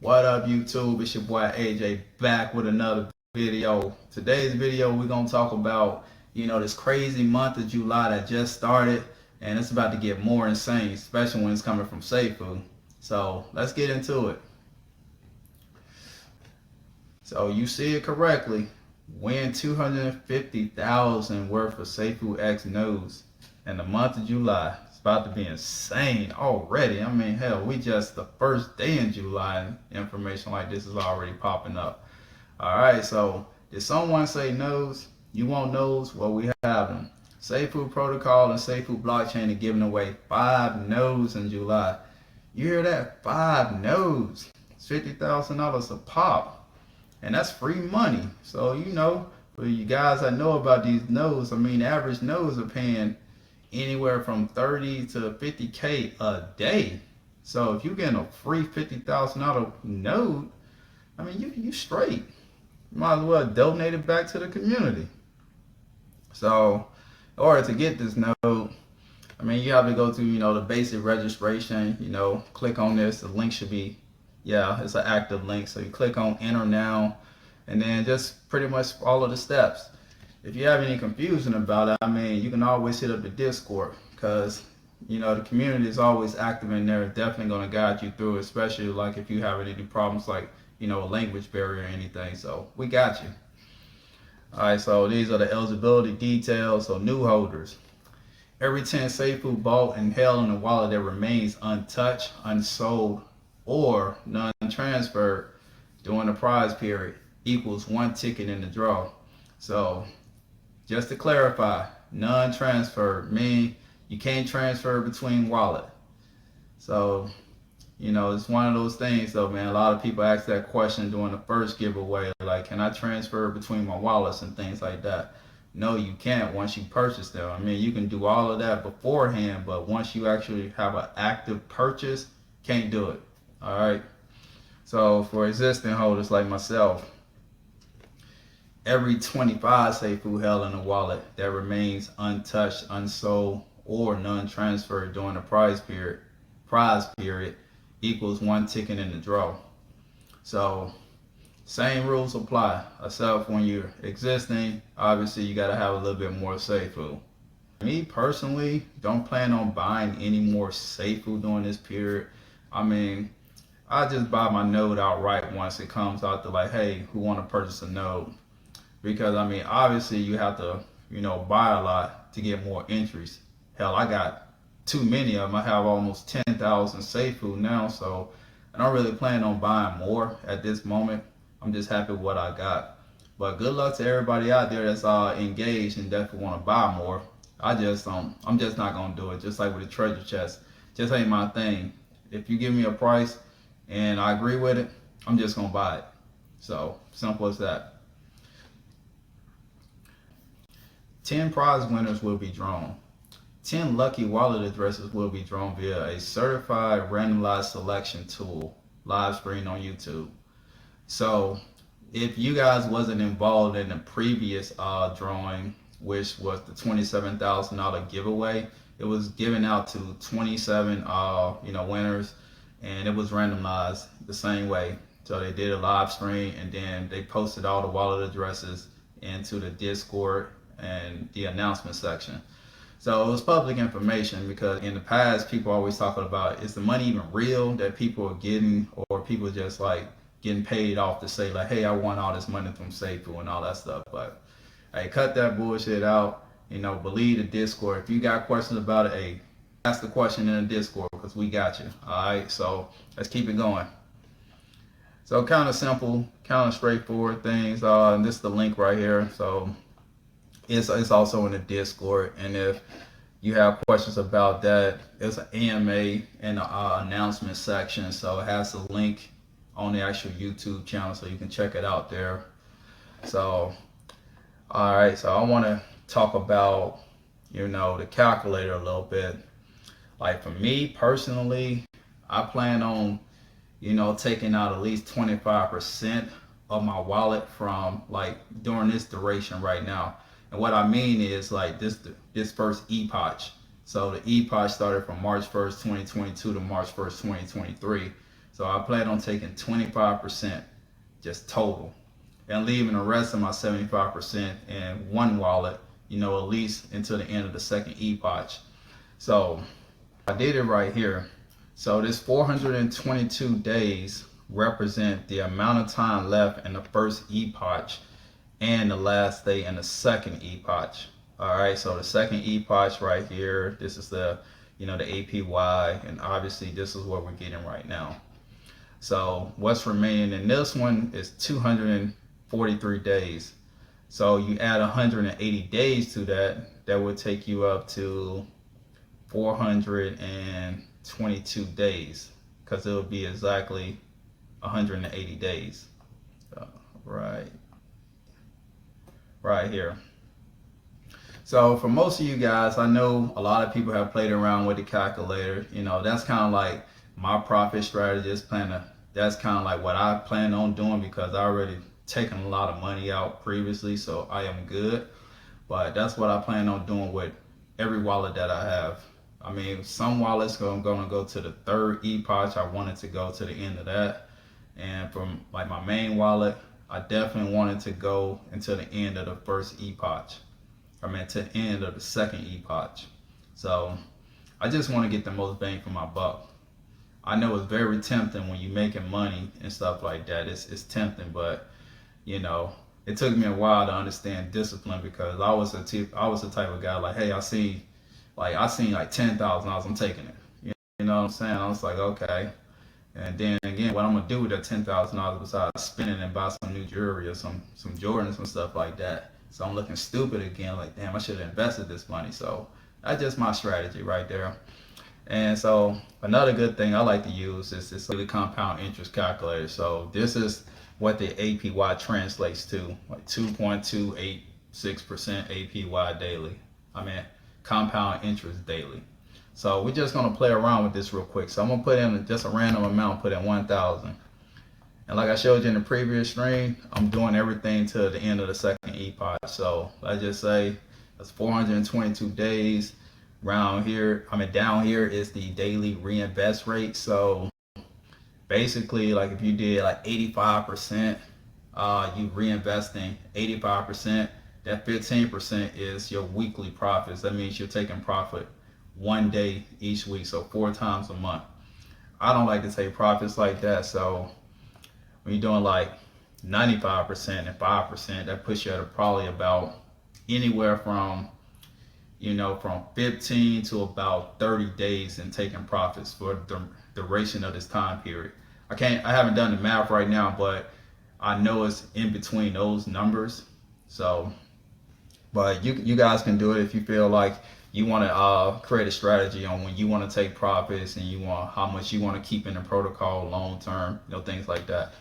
What up, YouTube? It's your boy AJ back with another video. Today's video, we're gonna talk about, this crazy month of July that just started, and it's about to get more insane, especially when it's coming from Safuu. So let's get into it. So you see it correctly. Win 250,000 worth of SafuuX nodes in the month of July. It's about to be insane already. I mean, hell, we just the first day in July and information like this is already popping up. All right, so did someone say nodes? You want nodes? Well, we have them. Safuu Protocol and Safuu Blockchain are giving away 5 nodes in July. You hear that? 5 nodes. It's $50,000 a pop. And that's free money. So, for you guys that know about these nodes, I mean, average nodes are paying anywhere from 30 to 50K a day. So if you're getting a free $50,000 node, I mean, you straight. You might as well donate it back to the community. So in order to get this node, I mean, you have to go through, the basic registration, click on this. The link should be, it's an active link. So you click on enter now, and then just pretty much follow the steps. If you have any confusion about it, I mean, you can always hit up the Discord, because, the community is always active in there. Definitely going to guide you through, especially like if you have any problems like, a language barrier or anything. So we got you. All right, so these are the eligibility details. So new holders. Every 10 Safuu bought and held in a wallet that remains untouched, unsold, or non-transferred during the prize period equals 1 ticket in the draw. So just to clarify, non-transfer means you can't transfer between wallet. So, it's one of those things though, man. A lot of people ask that question during the first giveaway, like, can I transfer between my wallets and things like that? No, you can't once you purchase them. I mean, you can do all of that beforehand, but once you actually have an active purchase, can't do it. All right. So for existing holders like myself, every 25 Safuu held in a wallet that remains untouched, unsold, or non-transferred during the prize period equals 1 ticket in the draw. So same rules apply, except when you're existing, obviously you got to have a little bit more Safuu. Me personally, don't plan on buying any more Safuu during this period. I mean, I just buy my node outright once it comes out to like, hey, who want to purchase a node? Because I mean, obviously you have to, buy a lot to get more entries. Hell, I got too many of them. I have almost 10,000 Safuu now, so I don't really plan on buying more at this moment. I'm just happy with what I got. But good luck to everybody out there that's engaged and definitely want to buy more. I'm just not gonna do it. Just like with the treasure chest, just ain't my thing. If you give me a price and I agree with it, I'm just gonna buy it. So simple as that. 10 prize winners will be drawn. 10 lucky wallet addresses will be drawn via a certified randomized selection tool, live stream on YouTube. So if you guys wasn't involved in the previous drawing, which was the $27,000 giveaway, it was given out to 27 winners, and it was randomized the same way. So they did a live stream, and then they posted all the wallet addresses into the Discord and the announcement section. So it was public information, because in the past people always talking about, is the money even real that people are getting, or people just like getting paid off to say like, hey, I won all this money from Safuu and all that stuff. But hey, cut that bullshit out. Believe the Discord. If you got questions about it, hey, ask the question in the Discord, because we got you. All right, so let's keep it going. So kind of simple, kind of straightforward things. And this is the link right here. So it's also in the Discord, and if you have questions about that, there's an AMA in the announcement section, so it has a link on the actual YouTube channel, so you can check it out there. So all right, so I want to talk about the calculator a little bit. Like for me personally, I plan on taking out at least 25% of my wallet from like during this duration right now. And what I mean is like this first epoch. So the epoch started from March 1st, 2022 to March 1st, 2023. So I plan on taking 25% just total and leaving the rest of my 75% in one wallet, at least until the end of the second epoch. So I did it right here. So this 422 days represent the amount of time left in the first epoch and the last day in the second epoch. All right, so the second epoch right here, this is the the APY, and obviously this is what we're getting right now. So what's remaining in this one is 243 days. So you add 180 days to that, that would take you up to 422 days, because it will be exactly 180 days. Right here. So for most of you guys, I know a lot of people have played around with the calculator. That's kind of like my profit strategist planner. That's kind of like what I plan on doing, because I already taken a lot of money out previously, so I am good. But that's what I plan on doing with every wallet that I have. I mean, some wallets I'm going to go to the third epoch. I wanted to go to the end of that. And from like my main wallet, I definitely wanted to go until the end of the first epoch. I mean, to the end of the second epoch. So I just want to get the most bang for my buck. I know it's very tempting when you're making money and stuff like that. It's tempting, but it took me a while to understand discipline, because I was the type of guy like, hey, I seen like $10,000, I'm taking it. You know what I'm saying? I was like, okay. And then again, what I'm gonna do with that $10,000 besides spending and buy some new jewelry or some Jordans and stuff like that. So I'm looking stupid again, like, damn, I should have invested this money. So that's just my strategy right there. And so another good thing I like to use is this compound interest calculator. So this is what the APY translates to, like 2.286% APY daily. I mean, compound interest daily. So we're just gonna play around with this real quick. So I'm gonna put in just a random amount, put in 1,000. And like I showed you in the previous stream, I'm doing everything to the end of the second epoch. So let's just say that's 422 days. Down here is the daily reinvest rate. So basically, like if you did like 85%, you reinvesting 85%, that 15% is your weekly profits. That means you're taking profit one day each week, so 4 times a month. I don't like to take profits like that, so when you're doing like 95% and 5%, that puts you at probably about anywhere from 15 to about 30 days in taking profits for the duration of this time period. I haven't done the math right now, but I know it's in between those numbers. So, but you guys can do it if you feel like you want to create a strategy on when you want to take profits and how much you want to keep in the protocol long term, things like that.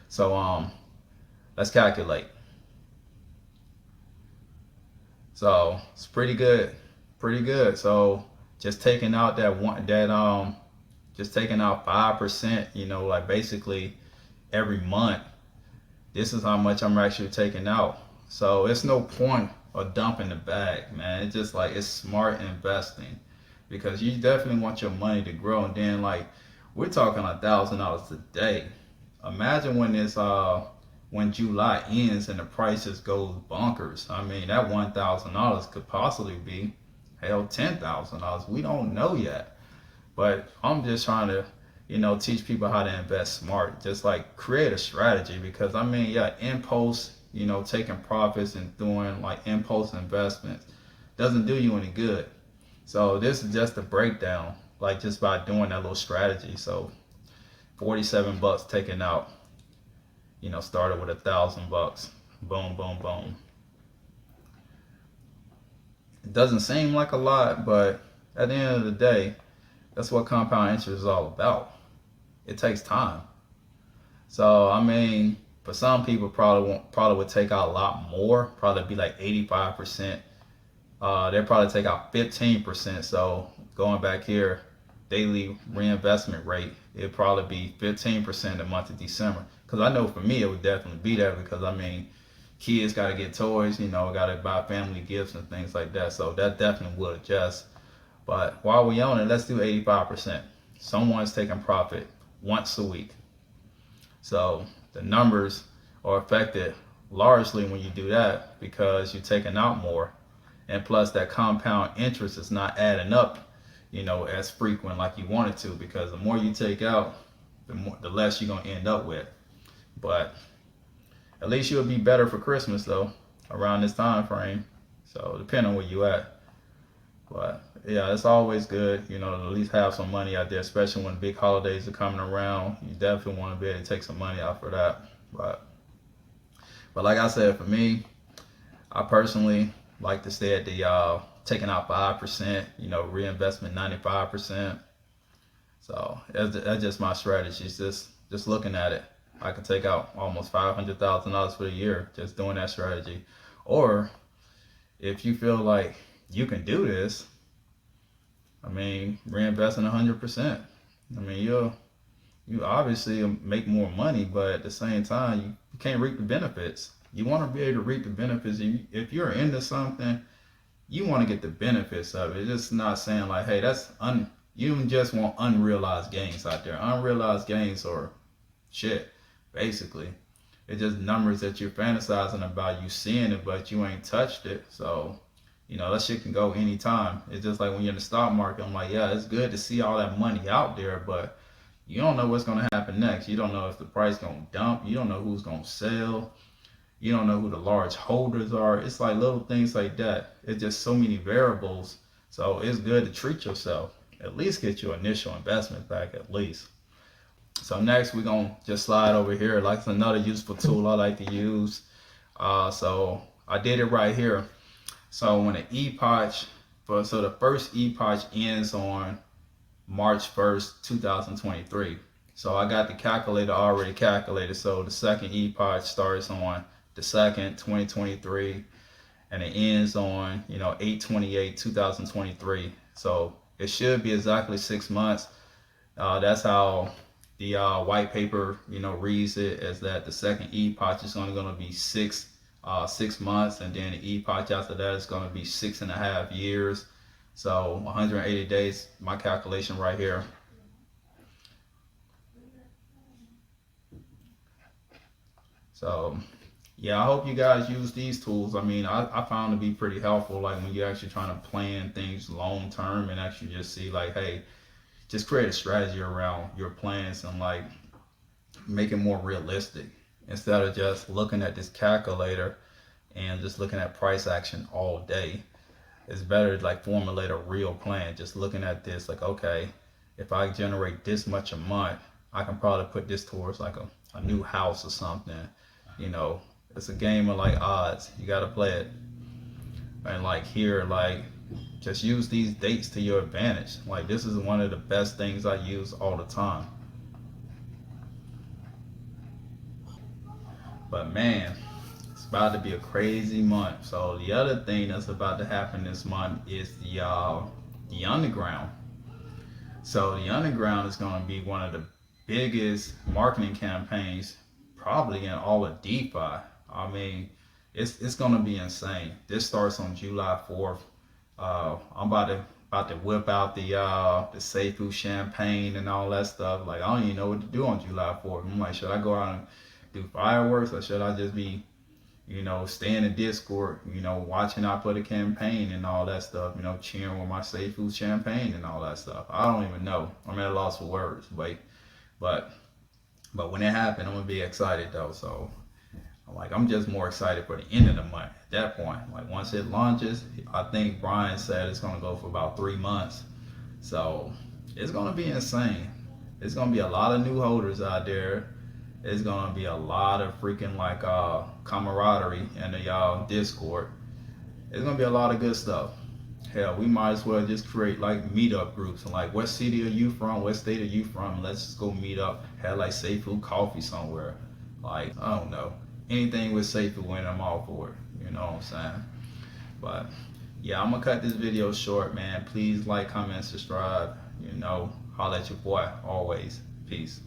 So let's calculate. So it's pretty good. So just taking out just taking out 5%, like basically every month, this is how much I'm actually taking out. So it's no point of dumping the bag, man. It's just like, it's smart investing, because you definitely want your money to grow. And then like, we're talking $1,000 a day. Imagine when July ends and the prices goes bonkers. I mean, that $1,000 could possibly be $10,000. We don't know yet, but I'm just trying to teach people how to invest smart. Just like create a strategy, because I mean, impulse, taking profits and doing like impulse investments doesn't do you any good. So this is just a breakdown, like just by doing that little strategy. So $47 taken out, started with $1,000. Boom, boom, boom. It doesn't seem like a lot, but at the end of the day, that's what compound interest is all about. It takes time. So I mean, for some people, probably would take out a lot more. Probably be like 85%. They'll probably take out 15%. So going back here, daily reinvestment rate, it'd probably be 15% the month of December. Because I know for me, it would definitely be that, because I mean, kids got to get toys, got to buy family gifts and things like that. So that definitely will adjust. But while we on it, let's do 85%. Someone's taking profit once a week. So the numbers are affected largely when you do that because you're taking out more. And plus that compound interest is not adding up, as frequent like you want it to, because the more you take out, the less you're gonna end up with. But at least you'll be better for Christmas though, around this time frame. So depending on where you at. But yeah, it's always good, to at least have some money out there, especially when big holidays are coming around. You definitely want to be able to take some money out for that. But like I said, for me, I personally like to stay at the taking out 5%, reinvestment 95%. So that's just my strategy. It's just looking at it. I could take out almost $500,000 for the year just doing that strategy. Or if you feel like you can do this, reinvesting 100%. You obviously make more money, but at the same time, you can't reap the benefits. You want to be able to reap the benefits. If you're into something, you want to get the benefits of it. It's just not saying like, hey, you just want unrealized gains out there. Unrealized gains are shit, basically. It's just numbers that you're fantasizing about. You seeing it, but you ain't touched it. So, that shit can go anytime. It's just like when you're in the stock market, I'm like, yeah, it's good to see all that money out there, but you don't know what's going to happen next. You don't know if the price going to dump. You don't know who's going to sell. You don't know who the large holders are. It's like little things like that. It's just so many variables. So it's good to treat yourself. At least get your initial investment back at least. So next we're going to just slide over here. Like it's another useful tool I like to use. So I did it right here. So when the the first epoch ends on March 1st, 2023. So I got the calculator already calculated. So the second epoch starts on the 2nd, 2023, and it ends on, 8/28/2023. So it should be exactly 6 months. That's how the white paper, reads it, as that the second epoch is only going to be 6 months, and then the epoch after that is going to be 6.5 years. So 180 days, my calculation right here. So yeah, I hope you guys use these tools. I found to be pretty helpful, like when you're actually trying to plan things long term and actually just see like, hey, just create a strategy around your plans and like make it more realistic instead of just looking at this calculator and just looking at price action all day. It's better to like formulate a real plan. Just looking at this like, okay, if I generate this much a month, I can probably put this towards like a new house or something. It's a game of like odds. You got to play it. And like here, like just use these dates to your advantage. Like this is one of the best things I use all the time. But man, it's about to be a crazy month. So the other thing that's about to happen this month is the underground. So the underground is going to be one of the biggest marketing campaigns probably in all of DeFi. It's going to be insane. This starts on July 4th. I'm about to whip out the safuu champagne and all that stuff. Like I don't even know what to do on July 4th. I'm like, should I go out and do fireworks, or should I just be, stay in the Discord, watching out for the campaign and all that stuff, cheering with my safuu champagne and all that stuff. I don't even know. I'm at a loss for words. But when it happens, I'm gonna be excited though. So I'm just more excited for the end of the month at that point. Like once it launches, I think Brian said it's gonna go for about 3 months. So it's gonna be insane. It's gonna be a lot of new holders out there. It's gonna be a lot of freaking like camaraderie in the Discord. It's gonna be a lot of good stuff. Hell, we might as well just create like meetup groups and like, what city are you from? What state are you from? Let's just go meet up. Have like safuu coffee somewhere. Like, I don't know. Anything with safuu in, I'm all for it. You know what I'm saying? But yeah, I'm gonna cut this video short, man. Please like, comment, subscribe. Holla at your boy always. Peace.